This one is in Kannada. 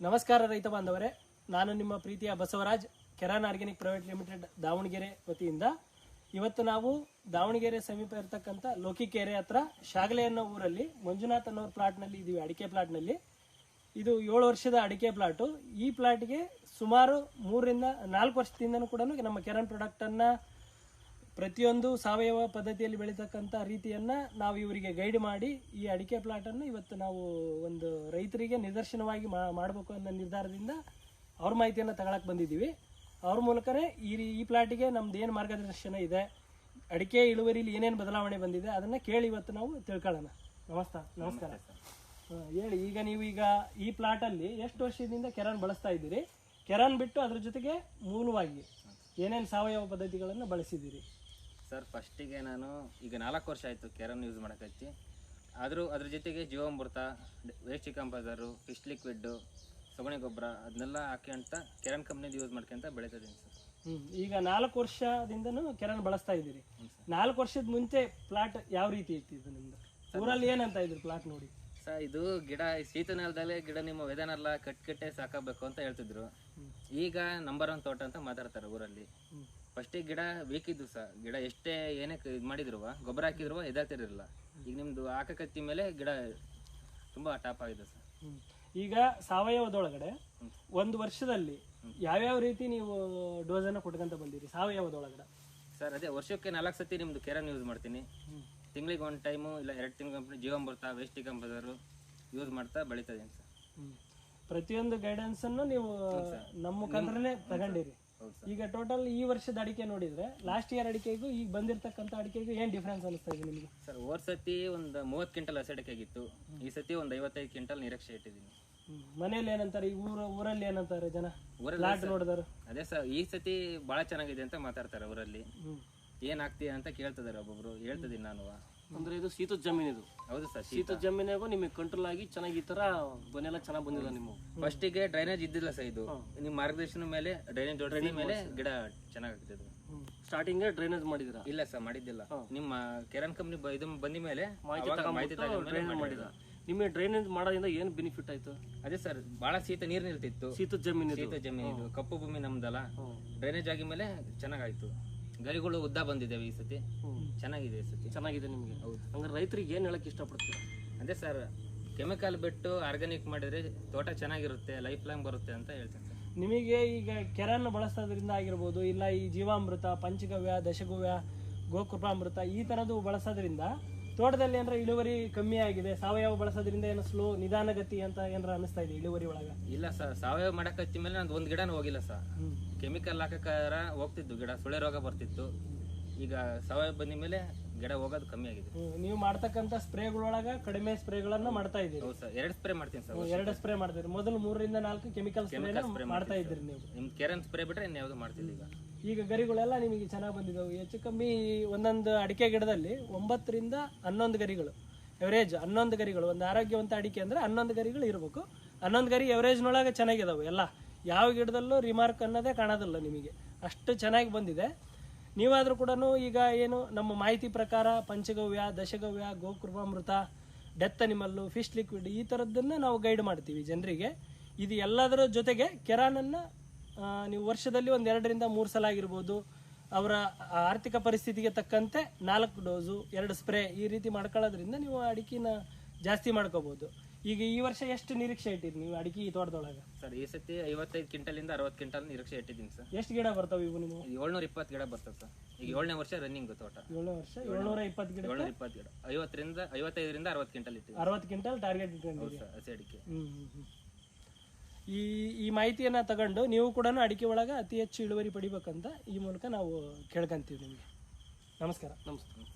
ನಮಸ್ಕಾರ ರೈತ ಬಾಂಧವರೇ, ನಾನು ನಿಮ್ಮ ಪ್ರೀತಿಯ ಬಸವರಾಜ್, ಕೆರಾನ್ ಆರ್ಗ್ಯಾನಿಕ್ ಪ್ರೈವೇಟ್ ಲಿಮಿಟೆಡ್ ದಾವಣಗೆರೆ ವತಿಯಿಂದ ಇವತ್ತು ನಾವು ದಾವಣಗೆರೆ ಸಮೀಪ ಇರತಕ್ಕಂಥ ಲೋಕಿಕೆರೆ ಹತ್ರ ಶಾಗಲೆ ಅನ್ನೋ ಊರಲ್ಲಿ ಮಂಜುನಾಥ್ ಅನ್ನೋ ಪ್ಲಾಟ್ನಲ್ಲಿ ಇದ್ದೀವಿ. ಅಡಿಕೆ ಪ್ಲಾಟ್ನಲ್ಲಿ ಇದು 7 ವರ್ಷದ ಅಡಿಕೆ ಪ್ಲಾಟು. ಈ ಪ್ಲಾಟ್ಗೆ ಸುಮಾರು 3 ರಿಂದ 4 ವರ್ಷದಿಂದನೂ ಕೂಡ ನಮ್ಮ ಕೆರಾನ್ ಪ್ರಾಡಕ್ಟನ್ನು ಪ್ರತಿಯೊಂದು ಸಾವಯವ ಪದ್ಧತಿಯಲ್ಲಿ ಬೆಳೀತಕ್ಕಂಥ ರೀತಿಯನ್ನು ನಾವು ಇವರಿಗೆ ಗೈಡ್ ಮಾಡಿ ಈ ಅಡಿಕೆ ಪ್ಲಾಟನ್ನು ಇವತ್ತು ನಾವು ಒಂದು ರೈತರಿಗೆ ನಿದರ್ಶನವಾಗಿ ಮಾಡಬೇಕು ಅನ್ನೋ ನಿರ್ಧಾರದಿಂದ ಅವ್ರ ಮಾಹಿತಿಯನ್ನು ತಗೊಳಕ್ಕೆ ಬಂದಿದ್ದೀವಿ. ಅವ್ರ ಮೂಲಕನೇ ಈ ಪ್ಲಾಟಿಗೆ ನಮ್ದು ಏನು ಮಾರ್ಗದರ್ಶನ ಇದೆ, ಅಡಿಕೆ ಇಳುವರಿಲಿ ಏನೇನು ಬದಲಾವಣೆ ಬಂದಿದೆ ಅದನ್ನು ಕೇಳಿ ಇವತ್ತು ನಾವು ತಿಳ್ಕೊಳ್ಳೋಣ. ನಮಸ್ಕಾರ. ಹೇಳಿ, ಈಗ ಈ ಪ್ಲಾಟಲ್ಲಿ ಎಷ್ಟು ವರ್ಷದಿಂದ ಕೆರಾನ್ ಬಳಸ್ತಾ ಇದ್ದೀರಿ? ಕೆರಾನ್ ಬಿಟ್ಟು ಅದ್ರ ಜೊತೆಗೆ ಮೂಲವಾಗಿ ಏನೇನು ಸಾವಯವ ಪದ್ಧತಿಗಳನ್ನು ಬಳಸಿದ್ದೀರಿ? ಸರ್, ಫಸ್ಟಿಗೆ ನಾನು ಈಗ 4 ವರ್ಷ ಆಯಿತು ಕೆರಾನ್ ಯೂಸ್ ಮಾಡೋಕಚ್ಚಿ. ಆದರೂ ಅದ್ರ ಜೊತೆಗೆ ಜೀವಾಮೃತ, ವೇಸ್ಟ್ ಕಂಪೋಸರು, ಫಿಶ್ ಲಿಕ್ವಿಡ್ಡು, ಸಗಣಿ ಗೊಬ್ಬರ ಅದನ್ನೆಲ್ಲ ಹಾಕ್ಯಂತ ಕೆರಾನ್ ಕಂಪ್ನಿದು ಯೂಸ್ ಮಾಡ್ಕೊಂತ ಬೆಳೀತಿದ್ದೀನಿ ಸರ್. ಈಗ 4 ವರ್ಷದಿಂದನೂ ಕೆರಾನ್ ಬಳಸ್ತಾ ಇದ್ದೀರಿ. 4 ವರ್ಷದ ಮುಂಚೆ ಪ್ಲಾಟ್ ಯಾವ ರೀತಿ ಇತ್ತು ಇದು ನಿಮ್ದು? ಊರಲ್ಲಿ ಏನಂತ ಇದ್ರು ಪ್ಲಾಟ್ ನೋಡಿ? ಸರ್, ಇದು ಗಿಡ ಶೀತ ನೆಲದಲ್ಲೇ ಗಿಡ ನಿಮ್ಮ ವೇದನೆಲ್ಲ ಕಟ್ಟೆ ಸಾಕಬೇಕು ಅಂತ ಹೇಳ್ತಿದ್ರು. ಈಗ ನಂಬರ್ 1 ತೋಟ ಅಂತ ಮಾತಾಡ್ತಾರೆ ಊರಲ್ಲಿ. ಫಸ್ಟಿಗೆ ಗಿಡ ಬೇಕಿದ್ದು ಸರ್, ಗಿಡ ಎಷ್ಟೇ ಏನೇ ಇದು ಮಾಡಿದ್ರು ಗೊಬ್ಬರ ಹಾಕಿದ್ರು ಎದಾಗ್ತಿರಲಿಲ್ಲ. ಈಗ ನಿಮ್ದು ಹಾಕಕತ್ತಿ ಮೇಲೆ ಗಿಡ ತುಂಬಾ ಟಾಪ್ ಆಗಿದೆ ಸರ್. ಈಗ ಸಾವಯವದೊಳಗಡೆ 1 ವರ್ಷದಲ್ಲಿ ಯಾವ್ಯಾವ ರೀತಿ ನೀವು ಡೋಸನ್ನು ಕೊಟ್ಕೊಂತ ಬಂದಿರಿ ಸಾವಯವದೊಳಗಡೆ? ಸರ್, ಅದೇ ವರ್ಷಕ್ಕೆ 4 ಸತಿ ನಿಮ್ದು ಕೆರಾನ್ ಯೂಸ್ ಮಾಡ್ತೀನಿ. ತಿಂಗಳಿಗೆ 1 ಟೈಮು ಇಲ್ಲ 2 ತಿಂಗಳ ಕಂಪ್ನಿ ಜೀವಾಮೃತ, ವೇಸ್ಟ್ ಕಂಪೋಸರು ಯೂಸ್ ಮಾಡ್ತಾ ಬೆಳೀತಾ ಇದೀನಿ ಸರ್. ಪ್ರತಿಯೊಂದು ಗೈಡೆನ್ಸ್ ಅನ್ನು ನೀವು ನಮ್ಮ ಮುಖಾಂತರನೇ ತಗೊಂಡಿರಿ. ಈಗ ಟೋಟಲ್ ಈ ವರ್ಷದ ಅಡಿಕೆ ನೋಡಿದ್ರೆ ಲಾಸ್ಟ್ ಇಯರ್ ಅಡಿಕೆಗೂ ಈಗ ಬಂದಿರತಕ್ಕಂಥ ಅಡಿಕೆಗೂ ಏನ್ ಡಿಫ್ರೆನ್ಸ್ ಅನಿಸ್ತಾ ಇದೆ ನಿಮಗೆ? ಸರ್, ಹೋದ ಸತಿ ಒಂದು 30 ಕ್ವಿಂಟಲ್ ಹಸಿಡಿಕೆ ಆಗಿತ್ತು. ಈ ಸತಿ ಒಂದು 55 ಕ್ವಿಂಟಲ್ ನಿರೀಕ್ಷೆ ಇಟ್ಟಿದ್ದೀನಿ. ಮನೇಲಿ ಏನಂತಾರೆ, ಈ ಊರಲ್ಲಿ ಏನಂತಾರೆ ಜನ ನೋಡಿದಾರೆ? ಅದೇ ಸರ್, ಈ ಸತಿ ಬಹಳ ಚೆನ್ನಾಗಿದೆ ಅಂತ ಮಾತಾಡ್ತಾರೆ ಊರಲ್ಲಿ. ಏನ್ ಆಗ್ತೀಯ ಅಂತ ಕೇಳ್ತಿದಾರೆ ಒಬ್ಬೊಬ್ರು. ಹೇಳ್ತಿದ್ದೀನಿ ನಾನು. ಅಂದ್ರೆ ಇದು ಶೀತದ ಜಮೀನು ಇದು. ಹೌದು ಸರ್, ಶೀತದ ಜಮೀನಾಗೂ ನಿಮಗೆ ಕಂಟ್ರೋಲ್ ಆಗಿ ಚೆನ್ನಾಗಿ ಈ ತರ ಬನ್ನೆಲ್ಲ ಚೆನ್ನಾಗಿ ಬಂದಿಲ್ಲ. ನಿಮ್ಮ ಫಸ್ಟಿಗೆ ಡ್ರೈನೇಜ್ ಇದ್ದಿಲ್ಲ ಸರ್. ಇದು ನಿಮ್ಮ ಮಾರ್ಗದರ್ಶನ ಮೇಲೆ ಡ್ರೈನೇಜ್ ಮೇಲೆ ಗಿಡ ಚೆನ್ನಾಗಿದೆ. ಸ್ಟಾರ್ಟಿಂಗ್ ಡ್ರೈನೇಜ್ ಮಾಡಿದಿರಾ? ಇಲ್ಲ ಸರ್, ಮಾಡಿದ್ದಿಲ್ಲ. ನಿಮ್ಮ ಕೆರಾನ್ ಕಂಪ್ನಿ ಇದು ಬಂದ ಮೇಲೆ ಮಾಹಿತಿ ಮಾಡಿದ. ನಿಮಗೆ ಡ್ರೈನೇಜ್ ಮಾಡೋದ್ರಿಂದ ಏನ್ ಬೆನಿಫಿಟ್ ಆಯ್ತು? ಅದೇ ಸರ್, ಬಹಳ ನೀರ್ ನಿಲ್ತಿತ್ತು. ಶೀತದ ಜಮೀನು ಇದು ಕಪ್ಪು ಭೂಮಿ ನಮ್ದಲ್ಲ. ಡ್ರೈನೇಜ್ ಆಗಿ ಮೇಲೆ ಚೆನ್ನಾಗಾಯ್ತು. ಗರಿಗಳು ಉದ್ದ ಬಂದಿದ್ದೇವೆ ಈ ಸತಿ. ಚೆನ್ನಾಗಿದೆ ಈ ಸತಿ. ಚೆನ್ನಾಗಿದೆ ನಿಮಗೆ. ಹಂಗಾರೆ ರೈತರಿಗೆ ಏನ್ ಹೇಳಕ್ ಇಷ್ಟಪಡ್ತೀರಾ? ಅದೇ ಸರ್, ಕೆಮಿಕಲ್ ಬಿಟ್ಟು ಆರ್ಗ್ಯಾನಿಕ್ ಮಾಡಿದ್ರೆ ತೋಟ ಚೆನ್ನಾಗಿರುತ್ತೆ, ಲೈಫ್ ಲಾಂಗ್ ಬರುತ್ತೆ ಅಂತ ಹೇಳ್ತೇನೆ ಸರ್. ನಿಮಗೆ ಈಗ ಕೆರಾನ್ ಬಳಸೋದ್ರಿಂದ ಆಗಿರ್ಬೋದು, ಇಲ್ಲ ಈ ಜೀವಾಮೃತ, ಪಂಚಗವ್ಯ, ದಶಗವ್ಯ, ಗೋಕೃಪಾಮೃತ ಈ ತರದ್ದು ಬಳಸೋದ್ರಿಂದ ತೋಟದಲ್ಲಿ ಏನಾರ ಇಳುವರಿ ಕಮ್ಮಿ ಆಗಿದೆ? ಸಾವಯವ ಬಳಸೋದ್ರಿಂದ ಏನೋ ಸ್ಲೋ ನಿಧಾನಗತಿ ಅಂತ ಏನಾರ ಅನಿಸ್ತಾ ಇದೆ ಇಳುವರಿ ಒಳಗ? ಇಲ್ಲ ಸರ್, ಸಾವಯವ ಮಾಡಕ್ ಹಚ್ಚಿ ಮೇಲೆ ನಂದು 1 ಗಿಡನೂ ಹೋಗಿಲ್ಲ ಸರ್. ಕೆಮಿಕಲ್ ಹಾಕಕ್ಕಾರ ಹೋಗ್ತಿದ್ದು ಗಿಡ, ಸುಳೆ ರೋಗ ಬರ್ತಿತ್ತು. ಈಗ ಸಾವಯವ ಬಂದ ಮೇಲೆ ಗಿಡ ಹೋಗೋದು ಕಮ್ಮಿ ಆಗಿದೆ. ನೀವು ಮಾಡ್ತಕ್ಕಂಥ ಸ್ಪ್ರೇಗಳೊಳಗ ಕಡಿಮೆ ಸ್ಪ್ರೇಗಳನ್ನ ಮಾಡ್ತಾ ಇದ್ದೀರಿ? ಹೌದು ಸರ್, 2 ಸ್ಪ್ರೇ ಮಾಡ್ತೀನಿ ಸರ್. 2 ಸ್ಪ್ರೇ ಮಾಡ್ತೀರಿ. ಮೊದಲು 3 ರಿಂದ 4 ಕೆಮಿಕಲ್ ಸ್ಪ್ರೇ ಮಾಡ್ತಾ ಇದ್ದೀರಿ ನೀವು. ನಿಮ್ ಕೆರಾನ್ ಸ್ಪ್ರೇ ಬಿಟ್ರೆ ಇನ್ಯಾವುದು ಮಾಡ್ತಿಲ್ಲ. ಈಗ ಗರಿಗಳೆಲ್ಲ ನಿಮಗೆ ಚೆನ್ನಾಗಿ ಬಂದಿದ್ದಾವೆ. ಹೆಚ್ಚು ಕಮ್ಮಿ ಒಂದೊಂದು ಅಡಿಕೆ ಗಿಡದಲ್ಲಿ 9 ರಿಂದ 11 ಗರಿಗಳು, ಎವರೇಜ್ 11 ಗರಿಗಳು. ಒಂದು ಆರೋಗ್ಯವಂತ ಅಡಿಕೆ ಅಂದ್ರೆ 11 ಗರಿಗಳು ಇರಬೇಕು. 11 ಗರಿ ಎವರೇಜ್ನೊಳಗೆ ಚೆನ್ನಾಗಿದಾವೆ ಎಲ್ಲ. ಯಾವ ಗಿಡದಲ್ಲೂ ರಿಮಾರ್ಕ್ ಅನ್ನೋದೇ ಕಾಣೋದಿಲ್ಲ ನಿಮಗೆ, ಅಷ್ಟು ಚೆನ್ನಾಗಿ ಬಂದಿದೆ. ನೀವಾದರೂ ಕೂಡ ಈಗ ಏನು ನಮ್ಮ ಮಾಹಿತಿ ಪ್ರಕಾರ ಪಂಚಗವ್ಯ, ದಶಗವ್ಯ, ಗೋಕೃಪಾಮೃತ, ಡೆತ್ ಅನಿಮಲ್ಲು, ಫಿಶ್ ಲಿಕ್ವಿಡ್ ಈ ಥರದ್ದನ್ನು ನಾವು ಗೈಡ್ ಮಾಡ್ತೀವಿ ಜನರಿಗೆ. ಇದು ಎಲ್ಲದರ ಜೊತೆಗೆ ಕೆರಾನನ್ನು ನೀವು ವರ್ಷದಲ್ಲಿ 1 ರಿಂದ 3 ಸಲ ಆಗಿರ್ಬೋದು, ಅವರ ಆರ್ಥಿಕ ಪರಿಸ್ಥಿತಿಗೆ ತಕ್ಕಂತೆ 4 ಡೋಸು, 2 ಸ್ಪ್ರೇ ಈ ರೀತಿ ಮಾಡ್ಕೊಳ್ಳೋದ್ರಿಂದ ನೀವು ಅಡಿಕೆನ ಜಾಸ್ತಿ ಮಾಡ್ಕೋಬಹುದು. ಈಗ ಈ ವರ್ಷ ಎಷ್ಟು ನಿರೀಕ್ಷೆ ಇಟ್ಟಿರಿ ನೀವು ಅಡಿಕೆ ಈ ತೋಟದೊಳಗೆ? ಸರ್, ಈ ಸತಿ 55 ಕ್ವಿಂಟಲ್ 60 ಕ್ವಿಂಟಲ್ ನಿರೀಕ್ಷೆ ಇಟ್ಟಿದ್ದೀನಿ ಸರ್. ಎಷ್ಟು ಗಿಡ ಬರ್ತಾವೆ ಇವು ನೀವು? 720 ಗಿಡ ಬರ್ತದೆ ಸರ್. ಈಗ 7ನೇ ವರ್ಷ ರನ್ನಿಂಗ್ ತೋಟ. 7ನೇ ವರ್ಷ 720 ಗಿಡ. 720 ಗಿಡ 55 ರಿಂದ 60 ಕ್ವಿಂಟಲ್ ಇಟ್ಟಿದ್ದೀನಿ. 60 ಕ್ವಿಂಟಲ್ ಟಾರ್ಗೆಟ್ ಇಟ್ಕೊಂಡಿದ್ದೀರಿ ಹಸಿ ಅಡಿಕೆ. ಈ ಮಾಹಿತಿಯನ್ನ ತಗೊಂಡು ನೀವು ಕೂಡ ಅಡಿಕೆ ಒಳಗೆ ಅತಿ ಹೆಚ್ಚು ಇಳುವರಿ ಪಡಿಬೇಕಂತ ಈ ಮೂಲಕ ನಾವು ಕೇಳ್ಕೊಂತೀವಿ ನಿಮಗೆ. ನಮಸ್ಕಾರ. ನಮಸ್ಕಾರ.